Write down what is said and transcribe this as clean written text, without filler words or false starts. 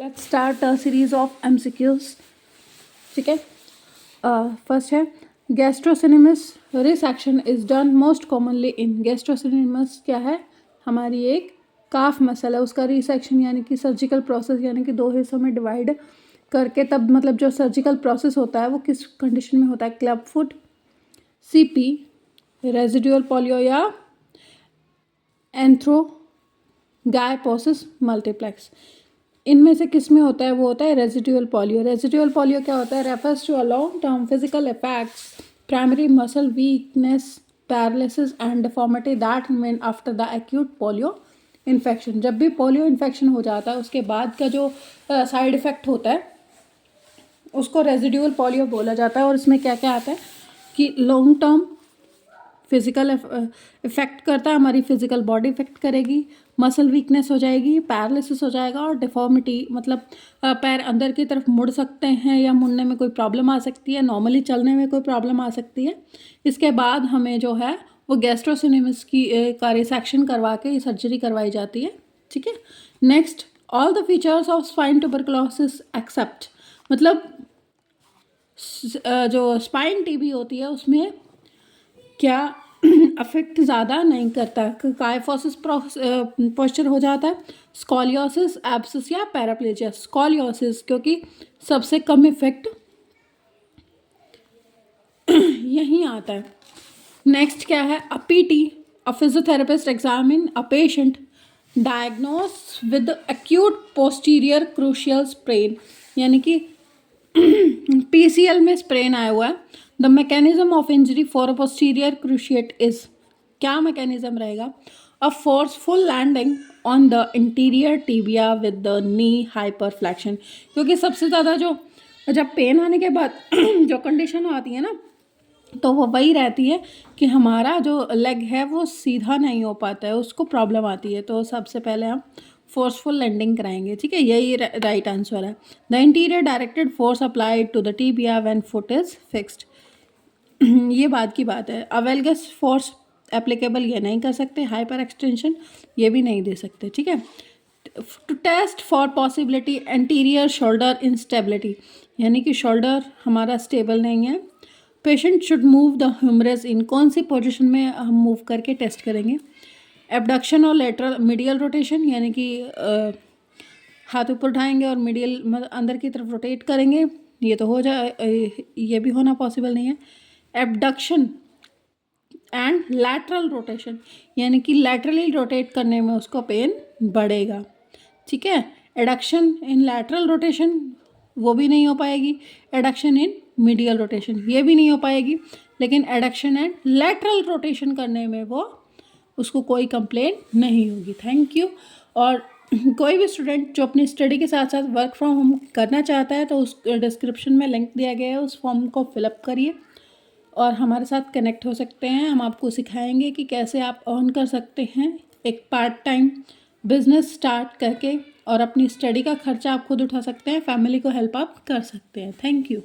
Let's start a series of MCQs. ठीक है. First है gastrocnemius resection is done most commonly in. Gastrocnemius क्या है? हमारी एक काफ मसल है, उसका रिसेक्शन यानी कि सर्जिकल प्रोसेस यानी कि दो हिस्सों में डिवाइड करके तब मतलब जो सर्जिकल प्रोसेस होता है वो किस कंडीशन में होता है? Club foot, CP, residual polio या एंथ्रोगाइपोसिस मल्टीप्लेक्स. इनमें से किस में होता है? वो होता है रेजिडुअल पोलियो. रेजिडुअल पोलियो क्या होता है? Refers to a long term physical effects, primary muscle weakness, paralysis and deformity that remain after the acute polio infection. जब भी पोलियो इन्फेक्शन हो जाता है उसके बाद का जो साइड इफ़ेक्ट होता है उसको रेजिडुअल पोलियो बोला जाता है. और इसमें क्या क्या आता है कि लॉन्ग टर्म फिजिकल इफेक्ट करता है, हमारी फिजिकल बॉडी इफेक्ट करेगी, मसल वीकनेस हो जाएगी, पैरालिसिस हो जाएगा और डिफॉर्मिटी मतलब पैर अंदर की तरफ मुड़ सकते हैं या मुड़ने में कोई प्रॉब्लम आ सकती है, नॉर्मली चलने में कोई प्रॉब्लम आ सकती है. इसके बाद हमें जो है वो गैस्ट्रोसिनेमस की का रिसेक्शन करवा के सर्जरी करवाई जाती है. ठीक है. Next, all the features of spine tuberculosis except मतलब जो स्पाइन टीबी होती है उसमें क्या अफेक्ट ज़्यादा नहीं करता. काइफोसिस पोस्चर हो जाता है, स्कॉलियोसिस, एब्सिस या पैराप्लेजिया. स्कॉलियोसिस क्योंकि सबसे कम इफेक्ट यहीं आता है. नेक्स्ट क्या है? A PT, a physiotherapist examine a patient diagnose with acute posterior cruciate sprain यानी कि PCL में स्प्रेन आया हुआ है. The mechanism of injury for posterior cruciate is. क्या मैकेनिज्म रहेगा? A forceful landing on the interior tibia with the knee hyperflexion. क्योंकि सबसे ज़्यादा जो जब पेन आने के बाद जो कंडीशन आती है ना तो वो वही रहती है कि हमारा जो लेग है वो सीधा नहीं हो पाता है, उसको प्रॉब्लम आती है. तो सबसे पहले हम फोर्सफुल लैंडिंग कराएंगे. ठीक है, यही राइट आंसर है. The interior directed force applied to the tibia when foot is fixed. ये बात की बात है. अवेलगस फोर्स एप्लीकेबल ये नहीं कर सकते. हाइपर एक्सटेंशन ये भी नहीं दे सकते. ठीक है. To test for possibility anterior shoulder instability यानी कि शोल्डर हमारा स्टेबल नहीं है. Patient should move the humerus in. कौन सी पोजीशन में हम मूव करके टेस्ट करेंगे? एबडक्शन और लेटरल मीडियल रोटेशन यानी कि हाथ ऊपर उठाएंगे और मीडियल अंदर की तरफ रोटेट करेंगे. ये तो हो जाए, ये भी होना पॉसिबल नहीं है. एबडक्शन एंड लैटरल रोटेशन यानी कि लैटरली रोटेट करने में उसको पेन बढ़ेगा. ठीक है. एडक्शन इन लैटरल रोटेशन वो भी नहीं हो पाएगी. एडक्शन इन मीडियल रोटेशन ये भी नहीं हो पाएगी. लेकिन एडक्शन एंड लैटरल रोटेशन करने में वो उसको कोई कंप्लेंट नहीं होगी. Thank you. और कोई भी स्टूडेंट जो अपनी स्टडी के साथ साथ वर्क फ्रॉम होम करना चाहता है तो उस डिस्क्रिप्शन में लिंक दिया गया है, उस फॉर्म को फिलअप करिए और हमारे साथ कनेक्ट हो सकते हैं. हम आपको सिखाएंगे कि कैसे आप अर्न कर सकते हैं एक पार्ट टाइम बिजनेस स्टार्ट करके और अपनी स्टडी का खर्चा आप खुद उठा सकते हैं, फैमिली को हेल्प आप कर सकते हैं. Thank you.